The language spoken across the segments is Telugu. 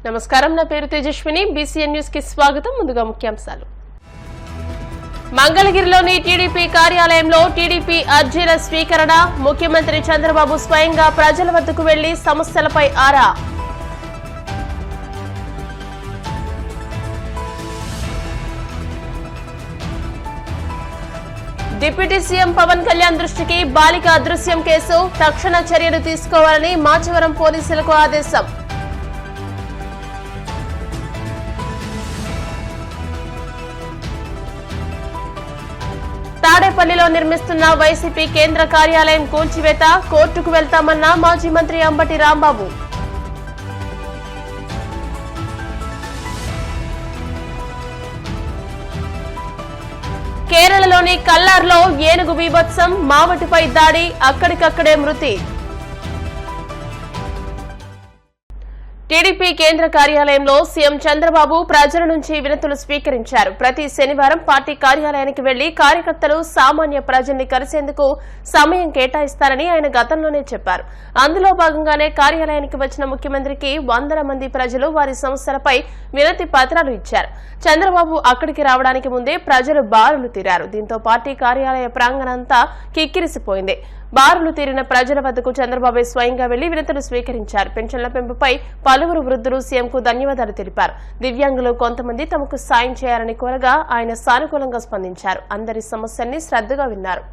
నమస్కారం, నా పేరు తేజస్విని. బీసీఎన్ న్యూస్ కి స్వాగతం. ముందుగా ముఖ్యాంశాలు. మంగళగిరిలోని టీడీపీ కార్యాలయంలో టీడీపీ అర్జీల స్వీకరణ. ముఖ్యమంత్రి చంద్రబాబు స్వయంగా ప్రజల వద్దకు వెళ్లి సమస్యలపై ఆరా. డిప్యూటీ సీఎం పవన్ కళ్యాణ్ దృష్టికి బాలిక అదృశ్యం కేసు. తక్షణ చర్యలు తీసుకోవాలని మాచవరం పోలీసులకు ఆదేశం. తాడేపల్లిలో నిర్మిస్తున్న వైసీపీ కేంద్ర కార్యాలయం కూల్చివేత. కోర్టుకు వెళ్తామన్న మాజీ మంత్రి అంబటి రాంబాబు. కేరళలోని కల్లార్లో ఏనుగు బీభత్సం. మావటిపై దాడి, అక్కడికక్కడే మృతి. టీడీపీ కేంద్ర కార్యాలయంలో సీఎం చంద్రబాబు ప్రజల నుంచి వినతులు స్వీకరించారు. ప్రతి శనివారం పార్టీ కార్యాలయానికి వెళ్లి కార్యకర్తలు, సామాన్య ప్రజల్ని కలిసేందుకు సమయం కేటాయిస్తారని ఆయన గతంలోనే చెప్పారు. అందులో భాగంగానే కార్యాలయానికి వచ్చిన ముఖ్యమంత్రికి వందల మంది ప్రజలు వారి సమస్యలపై వినతి పత్రాలు ఇచ్చారు. చంద్రబాబు అక్కడికి రావడానికి ముందే ప్రజలు బారులు తీరారు. దీంతో పార్టీ కార్యాలయ ప్రాంగణంతా కిక్కిరిసిపోయింది. బారులు తీరిన ప్రజల వద్దకు చంద్రబాబు స్వయంగా వెళ్లి వినతులు స్వీకరించారు. పెన్షన్ల పెంపుపై పలువురు వృద్ధులు సీఎంకు ధన్యవాదాలు తెలిపారు. దివ్యాంగులు కొంతమంది తమకు సాయం చేయాలని కోరగా ఆయన సానుకూలంగా స్పందించారు. అందరి సమస్యల్ని శ్రద్ధగా విన్నారు.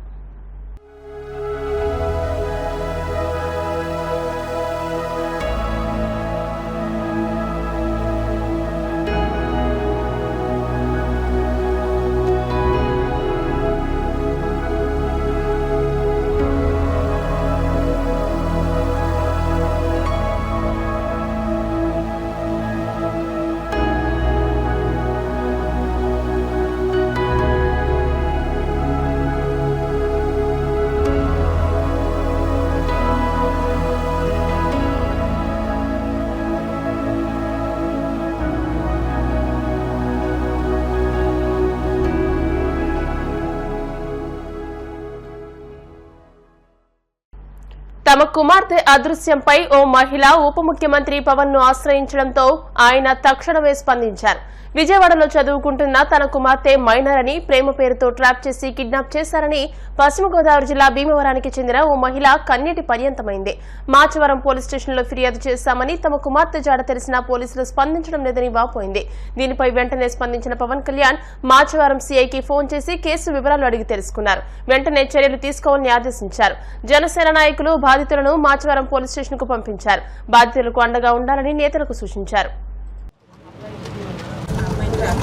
తమ కుమార్తె అదృశ్యంపై ఓ మహిళ ఉప ముఖ్యమంత్రి పవన్ ను ఆశ్రయించడంతో ఆయన తక్షణమే స్పందించారు. విజయవాడలో చదువుకుంటున్న తన కుమార్తె మైనర్ అని ప్రేమ పేరుతో ట్రాప్ చేసి కిడ్నాప్ చేశారని పశ్చిమ గోదావరి జిల్లా భీమవరానికి చెందిన ఓ మహిళ కన్నీటి పర్యంతమైంది. మాచవరం పోలీస్ స్టేషన్లో ఫిర్యాదు చేశామని, తమ కుమార్తె జాడ తెలిసినా పోలీసులు స్పందించడం లేదని వాపోయింది. దీనిపై వెంటనే స్పందించిన పవన్ కళ్యాణ్ మాచవరం సీఐకి ఫోన్ చేసి కేసు వివరాలు అడిగి తెలుసుకున్నారు. వెంటనే చర్యలు తీసుకోవాలని ఆదేశించారు. జనసేన నాయకులు బాధితులను మాచవరం పోలీస్ స్టేషన్ కు పంపించారు. బాధితులకు అండగా ఉండాలని నేతలకు సూచించారు.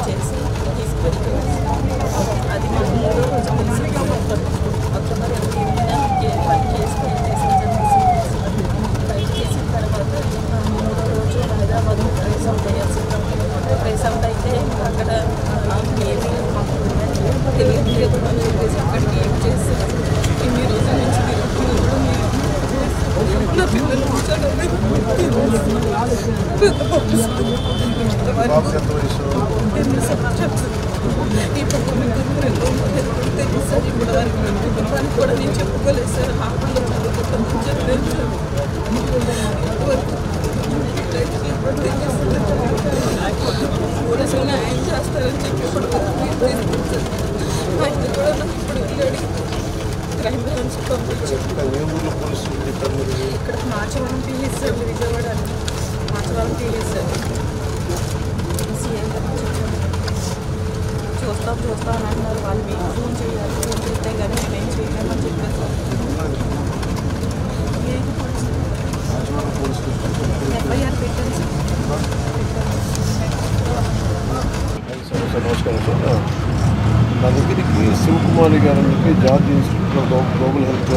చేసి తీసుకెళ్తూ అది మా మూడో రోజు అక్టోబర్ 8న ఫైట్ చేసి ఫైట్ చేసిన తర్వాత మూడో రోజు హైదరాబాద్ ప్రెస్ అవుట్ అయ్యాల్సి ప్రెస్ అవుట్ అయితే అక్కడ ఏమీ తెలియదు అని చెప్పేసి అక్కడికి ఏం చేసి ఇన్ని రోజుల నుంచి నా పిల్లలు ఈ తెలుసు ఇప్పుడు వారికి కూడా నేను చెప్పుకోలేదు సార్. హాస్పిటల్లో చదువుకుంటామని చెప్పలేదు సార్. పోలీసులు న్యాయం చేస్తారని చెప్పి ఇప్పుడు ఆయన కూడా నాకు ఇప్పుడు వెళ్ళాడు. క్రైమ్ బ్రాంచ్ పంపించారు. ఇక్కడ Machavaram PS sir, Vijayawada Machavaram PS sir. చూస్తామని అన్నారు. వాళ్ళు మీకు ఫోన్ చేయాలి, ఫోన్ చేస్తే కానీ మేమేం చేయలేమని చెప్పారు. ఎఫ్ఐఆర్ పెట్టారు సార్. నమస్కారం సార్. నా దగ్గరికి శివకుమారి గారు అని చెప్పి George institute of global health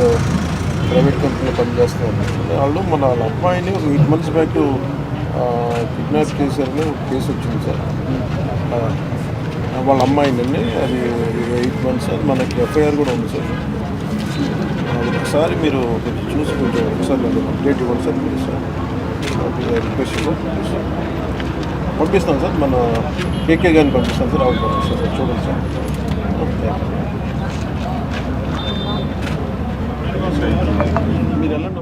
private కంపెనీలో పనిచేస్తున్నారు. వాళ్ళు మన వాళ్ళ అమ్మాయిని 8 months బ్యాక్ కిడ్నాప్ చేశారని ఒక కేసు వచ్చింది సార్. వాళ్ళ అమ్మాయిని అది 8 months అది మనకి ఎఫ్ఐఆర్ కూడా ఉంది సార్. ఒకసారి మీరు చూసి కొంచెం ఒకసారి అప్డేట్ ఇవ్వండి sir. Please sir, request sir. పంపిస్తాను సార్, మన కేకే గారిని పంపిస్తాను సార్. అవును పంపిస్తాను సార్, చూడండి సార్. మీరు వెళ్ళండి.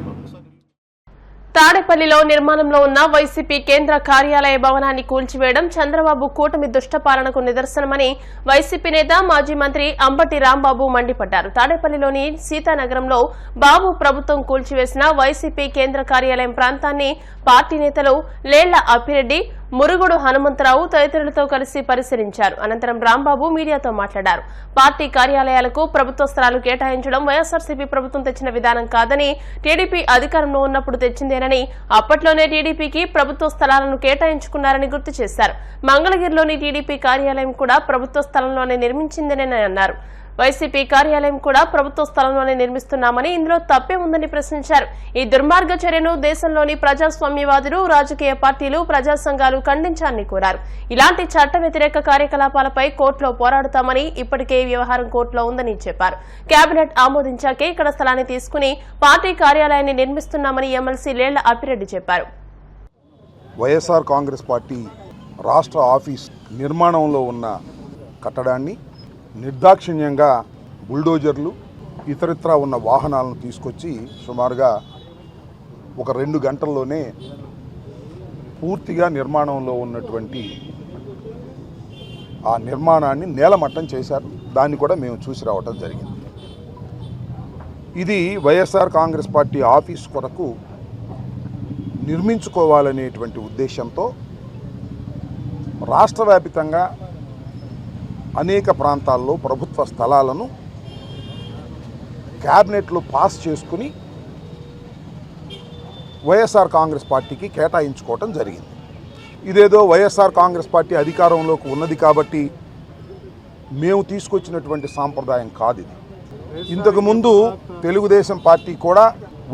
తాడేపల్లిలో నిర్మాణంలో ఉన్న వైసీపీ కేంద్ర కార్యాలయ భవనాన్ని కూల్చివేయడం చంద్రబాబు కూటమి దుష్టపాలనకు నిదర్శనమని వైసీపీ నేత మాజీ మంత్రి అంబటి రాంబాబు మండిపడ్డారు. తాడేపల్లిలోని సీతానగరంలో బాబు ప్రభుత్వం కూల్చివేసిన వైసీపీ కేంద్ర కార్యాలయం ప్రాంతాన్ని పార్టీ నేతలు లేళ్ల అప్పిరెడ్డి, మురుగుడు హనుమంతరావు తదితరులతో కలిసి పరిశీలించారు. అనంతరం రాంబాబు మీడియాతో మాట్లాడారు. పార్టీ కార్యాలయాలకు ప్రభుత్వ స్థలాలు కేటాయించడం వైఎస్ఆర్సీపీ ప్రభుత్వం తెచ్చిన విధానం కాదని, టీడీపీ అధికారంలో ఉన్నప్పుడు తెచ్చిందేనని, అప్పట్లోనే టీడీపీకి ప్రభుత్వ స్థలాలను కేటాయించుకున్నారని గుర్తు చేశారు. మంగళగిరిలోని టీడీపీ కార్యాలయం కూడా ప్రభుత్వ స్థలంలోనే నిర్మించిందని అన్నారు. వైసీపీ కార్యాలయం కూడా ప్రభుత్వ స్థలంలోనే నిర్మిస్తున్నామని, ఇందులో తప్పే ఉందని ప్రశ్నించారు. ఈ దుర్మార్గ చర్యను దేశంలోని ప్రజాస్వామ్యవాదులు, రాజకీయ పార్టీలు, ప్రజా సంఘాలు ఖండించాలని కోరారు. ఇలాంటి చట్ట వ్యతిరేక కార్యకలాపాలపై కోర్టులో పోరాడుతామని, ఇప్పటికే ఈ వ్యవహారం కోర్టులో ఉందని చెప్పారు. కేబినెట్ ఆమోదించాకే ఇక్కడ స్థలాన్ని తీసుకుని పార్టీ కార్యాలయాన్ని నిర్మిస్తున్నామని ఎమ్మెల్సీ లేళ్ల అప్పిరెడ్డి చెప్పారు. వైఎస్ఆర్ కాంగ్రెస్ పార్టీ రాష్ట్ర ఆఫీస్ నిర్మాణంలో ఉన్న కట్టడాన్ని నిర్దాక్షిణ్యంగా బుల్డోజర్లు ఇతరత్రా ఉన్న వాహనాలను తీసుకొచ్చి సుమారుగా ఒక 2 గంటల్లోనే పూర్తిగా నిర్మాణంలో ఉన్నటువంటి ఆ నిర్మాణాన్ని నేలమట్టం చేశారు. దాన్ని కూడా మేము చూసి రావటం జరిగింది. ఇది వైఎస్ఆర్ కాంగ్రెస్ పార్టీ ఆఫీస్ కొరకు నిర్మించుకోవాలనేటువంటి ఉద్దేశంతో రాష్ట్ర వ్యాప్తంగా అనేక ప్రాంతాల్లో ప్రభుత్వ స్థలాలను క్యాబినెట్లో పాస్ చేసుకుని వైఎస్ఆర్ కాంగ్రెస్ పార్టీకి కేటాయించుకోవటం జరిగింది. ఇదేదో వైఎస్ఆర్ కాంగ్రెస్ పార్టీ అధికారంలోకి ఉన్నది కాబట్టి మేము తీసుకొచ్చినటువంటి సాంప్రదాయం కాదు ఇది. ఇంతకుముందు తెలుగుదేశం పార్టీ కూడా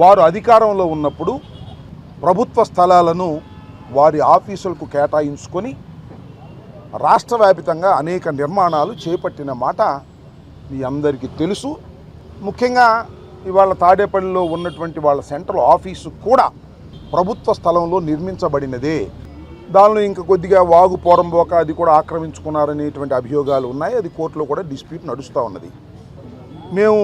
వారు అధికారంలో ఉన్నప్పుడు ప్రభుత్వ స్థలాలను వారి ఆఫీసులకు కేటాయించుకొని రాష్ట్ర వ్యాప్తంగా అనేక నిర్మాణాలు చేపట్టిన మాట మీ అందరికీ తెలుసు. ముఖ్యంగా ఇవాళ తాడేపల్లిలో ఉన్నటువంటి వాళ్ళ సెంట్రల్ ఆఫీసు కూడా ప్రభుత్వ స్థలంలో నిర్మించబడినదే. దానిలో ఇంకా కొద్దిగా వాగు పోరంబోక అది కూడా ఆక్రమించుకున్నారనేటువంటి అభియోగాలు ఉన్నాయి. అది కోర్టులో కూడా డిస్ప్యూట్ నడుస్తూ ఉన్నది. మేము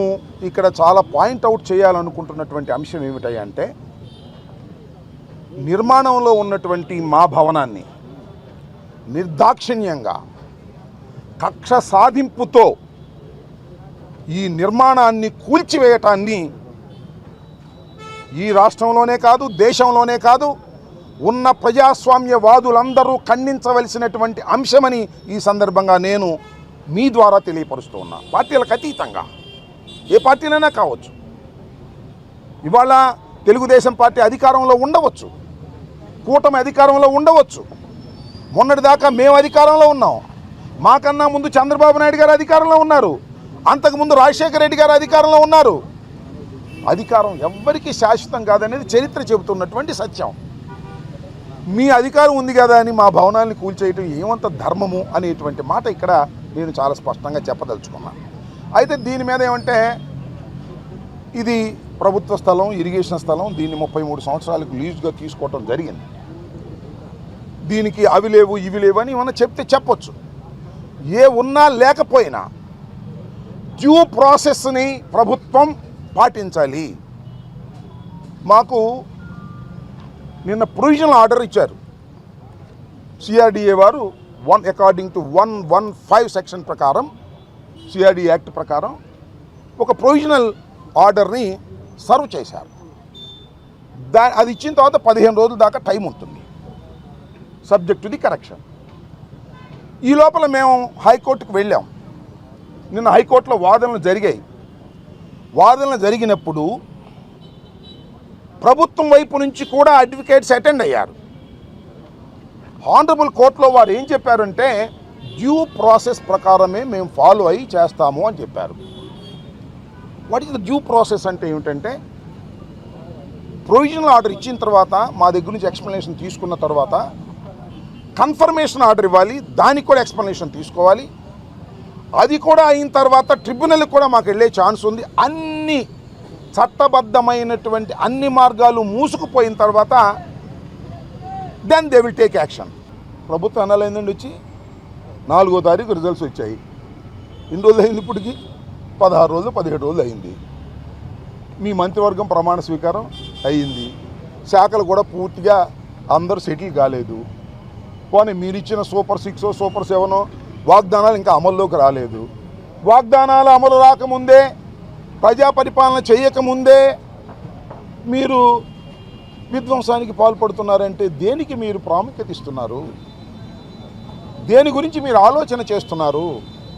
ఇక్కడ చాలా పాయింట్అవుట్ చేయాలనుకుంటున్నటువంటి అంశం ఏమిటంటే, నిర్మాణంలో ఉన్నటువంటి మా భవనాన్ని నిర్దాక్షిణ్యంగా కక్ష సాధింపుతో ఈ నిర్మాణాన్ని కూల్చివేయటాన్ని ఈ రాష్ట్రంలోనే కాదు, దేశంలోనే కాదు, ఉన్న ప్రజాస్వామ్యవాదులందరూ ఖండించవలసినటువంటి అంశమని ఈ సందర్భంగా నేను మీ ద్వారా తెలియపరుస్తూ ఉన్నా. పార్టీలకు అతీతంగా ఏ పార్టీలైనా కావచ్చు. ఇవాళ తెలుగుదేశం పార్టీ అధికారంలో ఉండవచ్చు, కూటమి అధికారంలో ఉండవచ్చు. మొన్నటిదాకా మేము అధికారంలో ఉన్నాం. మాకన్నా ముందు చంద్రబాబు నాయుడు గారు అధికారంలో ఉన్నారు. అంతకుముందు రాజశేఖర రెడ్డి గారు అధికారంలో ఉన్నారు. అధికారం ఎవ్వరికీ శాశ్వతం కాదనేది చరిత్ర చెబుతున్నటువంటి సత్యం. మీ అధికారం ఉంది కదా అని మా భవనాన్ని కూల్చేయటం ఏమంత ధర్మము అనేటువంటి మాట ఇక్కడ నేను చాలా స్పష్టంగా చెప్పదలుచుకున్నాను. అయితే దీని మీద ఏమంటే, ఇది ప్రభుత్వ స్థలం, ఇరిగేషన్ స్థలం. దీన్ని 33 సంవత్సరాలకు లీజుగా తీసుకోవటం జరిగింది. దీనికి అవి లేవు ఇవి లేవు అని ఏమన్నా చెప్తే చెప్పొచ్చు. ఏ ఉన్నా లేకపోయినా డ్యూ ప్రాసెస్ని ప్రభుత్వం పాటించాలి. మాకు నిన్న ప్రొవిజనల్ ఆర్డర్ ఇచ్చారు సిఆర్డిఏ వారు. అకార్డింగ్ టు 115 సెక్షన్ ప్రకారం, సిఆర్డిఏ యాక్ట్ ప్రకారం ఒక ప్రొవిజనల్ ఆర్డర్ని సర్వ్ చేశారు. అది ఇచ్చిన తర్వాత 15 రోజుల దాకా టైం ఉంటుంది, సబ్జెక్ట్ టు ది కరెక్షన్. ఈ లోపల మేము హైకోర్టుకు వెళ్ళాం. నిన్న హైకోర్టులో వాదనలు జరిగాయి. వాదనలు జరిగినప్పుడు ప్రభుత్వం వైపు నుంచి కూడా అడ్వకేట్స్ అటెండ్ అయ్యారు. ఆనరబుల్ కోర్టులో వారు ఏం చెప్పారంటే, డ్యూ ప్రాసెస్ ప్రకారమే మేము ఫాలో అయ్యి చేస్తాము అని చెప్పారు. What is the due process అంటే ఏమిటంటే, ప్రొవిజనల్ ఆర్డర్ ఇచ్చిన తర్వాత మా దగ్గర నుంచి ఎక్స్ప్లెనేషన్ తీసుకున్న తర్వాత కన్ఫర్మేషన్ ఆర్డర్ ఇవ్వాలి. దానికి కూడా ఎక్స్ప్లెనేషన్ తీసుకోవాలి. అది కూడా అయిన తర్వాత ట్రిబ్యునల్కి కూడా మాకు వెళ్ళే ఛాన్స్ ఉంది. అన్ని చట్టబద్ధమైనటువంటి అన్ని మార్గాలు మూసుకుపోయిన తర్వాత then they will take action. ప్రభుత్వం అనాలైందండి వచ్చి 4వ తారీఖు రిజల్ట్స్ వచ్చాయి. ఎన్ని రోజులు అయింది ఇప్పటికి? 16 రోజులు 17 రోజులు అయింది. మీ మంత్రివర్గం ప్రమాణ స్వీకారం అయ్యింది. శాఖలు కూడా పూర్తిగా అందరూ సెటిల్ కాలేదు. పోనీ మీరు ఇచ్చిన సూపర్ 6 సూపర్ 7 వాగ్దానాలు ఇంకా అమల్లోకి రాలేదు. వాగ్దానాలు అమలు రాకముందే, ప్రజా పరిపాలన చేయకముందే మీరు విధ్వంసానికి పాల్పడుతున్నారంటే దేనికి మీరు ప్రాముఖ్యత ఇస్తున్నారు? దేని గురించి మీరు ఆలోచన చేస్తున్నారు?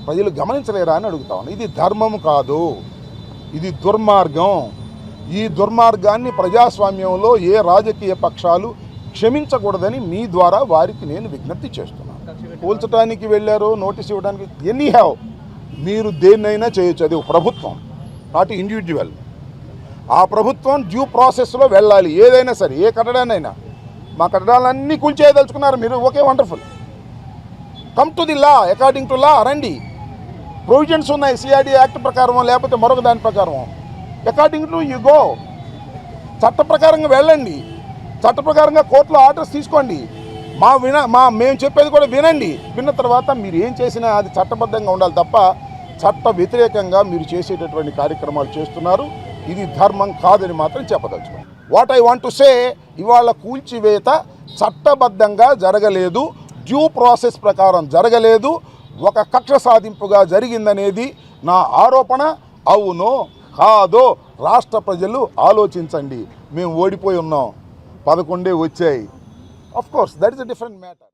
ప్రజలు గమనించలేరా అని అడుగుతాను. ఇది ధర్మం కాదు, ఇది దుర్మార్గం. ఈ దుర్మార్గాన్ని ప్రజాస్వామ్యంలో ఏ రాజకీయ పక్షాలు క్షమించకూడదని మీ ద్వారా వారికి నేను విజ్ఞప్తి చేస్తున్నాను. కూల్చడానికి వెళ్ళారు, నోటీస్ ఇవ్వడానికి, ఎనీ హ్యావ్, మీరు దేన్నైనా చేయొచ్చు. అది ప్రభుత్వం, నాట్ ఇండివిజువల్. ఆ ప్రభుత్వం డ్యూ ప్రాసెస్లో వెళ్ళాలి. ఏదైనా సరే, ఏ కట్టడాన్నైనా. మా కట్టడాలన్నీ కూల్చేయదలుచుకున్నారు మీరు, okay, wonderful. Come to the law, according to law రండి. ప్రొవిజన్స్ ఉన్నాయి సిఆర్డీ యాక్ట్ ప్రకారం, లేకపోతే మరొక దాని ప్రకారం. According to you go. చట్ట ప్రకారంగా వెళ్ళండి, చట్ట ప్రకారంగా కోర్టులో ఆర్డర్స్ తీసుకోండి. మేము చెప్పేది కూడా వినండి. విన్న తర్వాత మీరు ఏం చేసినా అది చట్టబద్ధంగా ఉండాలి తప్ప చట్ట వ్యతిరేకంగా మీరు చేసేటటువంటి కార్యక్రమాలు చేస్తున్నారు. ఇది ధర్మం కాదని మాత్రం చెప్పదలుచుకోండి. What I want to say, ఇవాళ కూల్చివేత చట్టబద్ధంగా జరగలేదు, డ్యూ ప్రాసెస్ ప్రకారం జరగలేదు, ఒక కక్ష సాధింపుగా జరిగిందనేది నా ఆరోపణ. అవునో కాదో రాష్ట్ర ప్రజలు ఆలోచించండి. మేము ఓడిపోయి ఉన్నాం, 11 వచ్చాయి. Of course that is a different matter.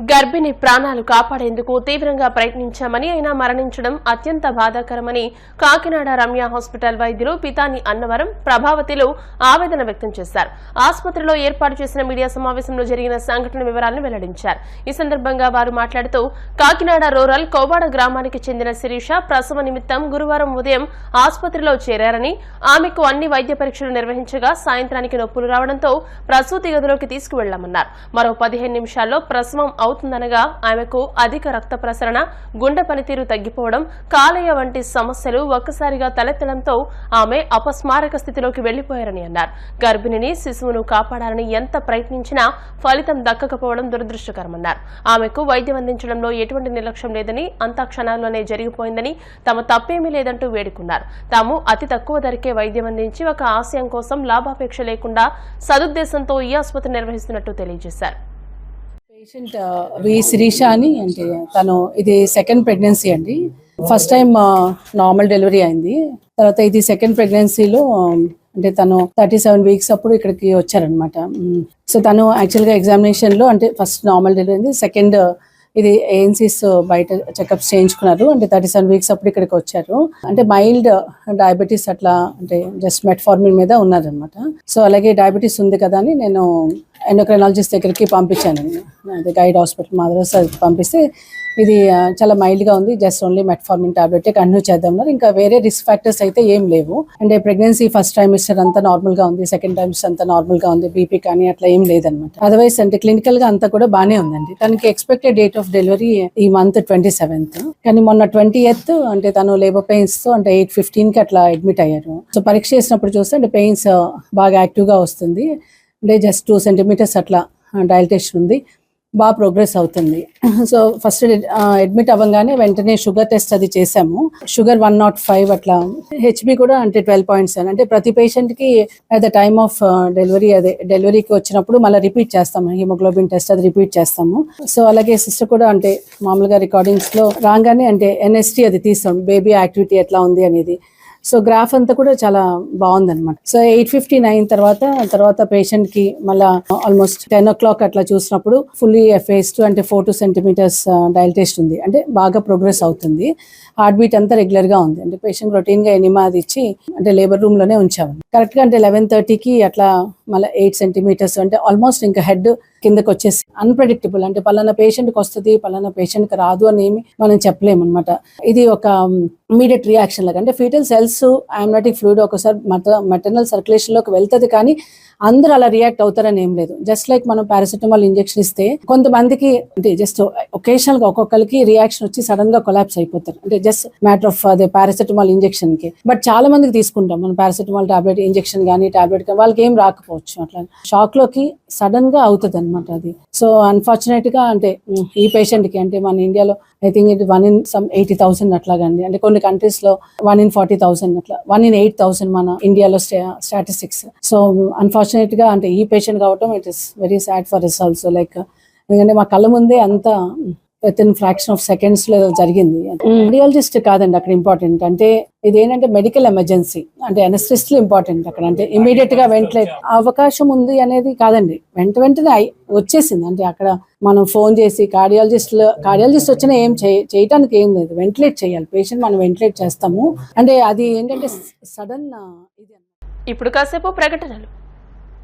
గర్భిణి ప్రాణాలు కాపాడేందుకు తీవ్రంగా ప్రయత్నించామని అయినా మరణించడం అత్యంత బాధాకరమని కాకినాడ రమ్య హాస్పిటల్ వైద్యులు పితాని అన్నవరం, ప్రభావతిలు ఆవేదన వ్యక్తం చేశారు. ఆసుపత్రిలో ఏర్పాటు చేసిన మీడియా సమావేశంలో జరిగిన సంఘటన వివరాలను వెల్లడించారు. ఈ సందర్భంగా వారు మాట్లాడుతూ, కాకినాడ రూరల్ కోవాడ గ్రామానికి చెందిన శిరీష ప్రసవ నిమిత్తం గురువారం ఉదయం ఆసుపత్రిలో చేరారని, ఆమెకు అన్ని వైద్య పరీక్షలు నిర్వహించగా సాయంత్రానికి నొప్పులు రావడంతో ప్రసూతి గదిలోకి తీసుకువెళ్లామన్నారు. మరో 15 నిమిషాల్లో ప్రసవం అవుతుందనగా ఆమెకు అధిక రక్త ప్రసరణ, గుండె పనితీరు తగ్గిపోవడం, కాలేయ వంటి సమస్యలు ఒక్కసారిగా తలెత్తడంతో ఆమె అపస్మారక స్థితిలోకి వెళ్లిపోయారని అన్నారు. గర్భిణిని, శిశువును కాపాడాలని ఎంత ప్రయత్నించినా ఫలితం దక్కకపోవడం దురదృష్టకరమన్నారు. ఆమెకు వైద్యం అందించడంలో ఎటువంటి నిర్లక్ష్యం లేదని, అంతా క్షణాల్లోనే జరిగిపోయిందని, తమ తప్పేమీ లేదంటూ వేడుకున్నారు. తాము అతి తక్కువ ధరకే వైద్యం అందించి ఒక ఆశయం కోసం లాభాపేక్ష లేకుండా సదుద్దేశంతో ఈ ఆసుపత్రి నిర్వహిస్తున్నట్టు తెలియజేశారు. పేషెంట్ వి శిరీష అని, అంటే తను ఇది సెకండ్ ప్రెగ్నెన్సీ అండి. ఫస్ట్ టైం నార్మల్ డెలివరీ అయింది. తర్వాత ఇది సెకండ్ ప్రెగ్నెన్సీలో అంటే తను 37 వీక్స్ అప్పుడు ఇక్కడికి వచ్చారనమాట. సో తను యాక్చువల్గా ఎగ్జామినేషన్లో అంటే ఫస్ట్ నార్మల్ డెలివరీ అయింది, సెకండ్ ఇది ఏఎన్సీస్ బయట చెకప్స్ చేయించుకున్నారు. అంటే 37 వీక్స్ అప్పుడు ఇక్కడికి వచ్చారు. అంటే మైల్డ్ డయాబెటీస్ అట్లా, అంటే జస్ట్ మెట్ఫార్మిన్ మీద ఉన్నారనమాట. సో అలాగే డయాబెటీస్ ఉంది కదా అని నేను ఎండోక్రైనాలజిస్ట్ దగ్గరికి పంపించాను. అదే గైడ్ హాస్పిటల్ మాధవస్ పంపిస్తే ఇది చాలా మైల్డ్గా ఉంది, just only metformin tablet continue చేద్దామన్నారు. ఇంకా వేరే రిస్క్ ఫ్యాక్టర్స్ అయితే ఏం లేవు. అంటే ప్రెగ్నెన్సీ ఫస్ట్ ట్రైమిస్టర్ అంతా నార్మల్గా ఉంది, సెకండ్ ట్రైమిస్టర్ అంతా నార్మల్గా ఉంది, బీపీ కానీ అట్లా ఏం లేదనమాట. అదర్వైజ్ అంటే క్లినికల్గా అంతా కూడా బాగానే ఉందండి. తనకి ఎక్స్పెక్టెడ్ డేట్ ఆఫ్ డెలివరీ ఈ మంత్ 27th, కానీ మొన్న 20th అంటే తను లేబర్ పెయిన్స్ తో అంటే 8:15కి అట్లా అడ్మిట్ అయ్యారు. సో పరీక్ష చేసినప్పుడు చూస్తే అంటే పెయిన్స్ బాగా యాక్టివ్గా వస్తుంది. అంటే జస్ట్ 2 centimeters అట్లా డైలటేషన్ ఉంది, బాగా ప్రోగ్రెస్ అవుతుంది. సో ఫస్ట్ అడ్మిట్ అవ్వగానే వెంటనే షుగర్ టెస్ట్ అది చేసాము. షుగర్ 105 అట్లా, హెచ్బి కూడా అంటే 12.7. అంటే ప్రతి పేషెంట్ కి at the time of delivery, అదే డెలివరీకి వచ్చినప్పుడు మళ్ళీ రిపీట్ చేస్తాము, హిమోగ్లోబిన్ టెస్ట్ అది రిపీట్ చేస్తాము. సో అలాగే సిస్టర్ కూడా అంటే మామూలుగా రికార్డింగ్స్ లో రాగానే అంటే ఎన్ఎస్టీ అది తీస్తాం, బేబీ యాక్టివిటీ ఎట్లా ఉంది అనేది. సో గ్రాఫ్ అంతా కూడా చాలా బాగుందన్నమాట. సో 8:59 తర్వాత పేషెంట్ కి మళ్ళా ఆల్మోస్ట్ 10 o'clock అట్లా చూసినప్పుడు ఫుల్లీ ఎఫేస్డ్, అంటే 4 to 2 centimeters డైలటేషన్ ఉంది, అంటే బాగా ప్రోగ్రెస్ అవుతుంది. హార్ట్ బీట్ అంతా రెగ్యులర్ గా ఉంది. అంటే పేషెంట్ రొటీన్ గా ఎనిమా అది ఇచ్చి అంటే లేబర్ రూమ్ లోనే ఉంచాము. కరెక్ట్ గా అంటే 11:30కి అట్లా మళ్ళీ 8 centimeters, అంటే ఆల్మోస్ట్ ఇంకా హెడ్ కిందకి వచ్చేసి. అన్ప్రెడిక్టబుల్, అంటే పలానా పేషెంట్ కి వస్తుంది, పలానా పేషెంట్ కి రాదు అని ఏమి మనం చెప్పలేము అనమాట. ఇది ఒక ఇమీడియట్ రియాక్షన్ లాగా. అంటే ఫీటల్ సెల్స్ ఆమ్నియాటిక్ ఫ్లూయిడ్ ఒకసారి మెటర్నల్ సర్క్యులేషన్ లోకి వెళ్తుంది, కానీ అందరూ అలా రియాక్ట్ అవుతారని ఏం లేదు. జస్ట్ లైక్ మనం పారాసిటమాల్ ఇంజెక్షన్ ఇస్తే కొంతమందికి అంటే జస్ట్ ఒకేషనల్ గా ఒక్కొక్కరికి రియాక్షన్ వచ్చి సడన్ గా కొలాప్స్ అయిపోతారు, అంటే జస్ట్ మ్యాటర్ ఆఫ్ అదే పారాసిటమాల్ ఇంజెక్షన్ కి. బట్ చాలా మందికి తీసుకుంటాం మనం పారాసిటమాల్ టాబ్లెట్, ఇంజెక్షన్ కానీ టాబ్లెట్ కానీ, వాళ్ళకి ఏం రాకపోవచ్చు. అట్లా షాక్ లోకి సడన్ గా అవుతుంది అనమాట అది. సో అన్ఫార్చునేట్ గా అంటే ఈ పేషెంట్ కి అంటే మన ఇండియాలో ఐ థింక్ ఇది 1 in some 80,000 అట్లాగండి. అంటే కొన్ని కంట్రీస్ లో 1 in 40,000 అట్లా, 1 in 8,000 మన ఇండియాలో స్టాటిస్టిక్స్. సో అన్ఫార్చునేట్ అన్ఫార్చునేట్గా అంటే ఈ పేషెంట్ కావటం it is very sad for is also. Like ఎందుకంటే మా కళ్ళ ముందే అంతా with in fraction of seconds లో జరిగింది. రేడియాలజిస్ట్ కాదండి అక్కడ ఇంపార్టెంట్, అంటే ఇది ఏంటంటే మెడికల్ ఎమర్జెన్సీ, అంటే అనస్థిస్ట్ ఇంపార్టెంట్ అక్కడ. అంటే ఇమీడియట్ గా వెంటిలేట్ అవకాశం ఉంది అనేది కాదండి, వెంటనే వచ్చేసింది. అంటే అక్కడ మనం ఫోన్ చేసి కార్డియాలజిస్ట్ వచ్చినా ఏం చేయటానికి ఏం లేదు, వెంటిలేట్ చేయాలి పేషెంట్, మనం వెంటిలేట్ చేస్తాము. అంటే అది ఏంటంటే సడన్ ఇది. ఇప్పుడు కాసేపు ప్రకటనలు.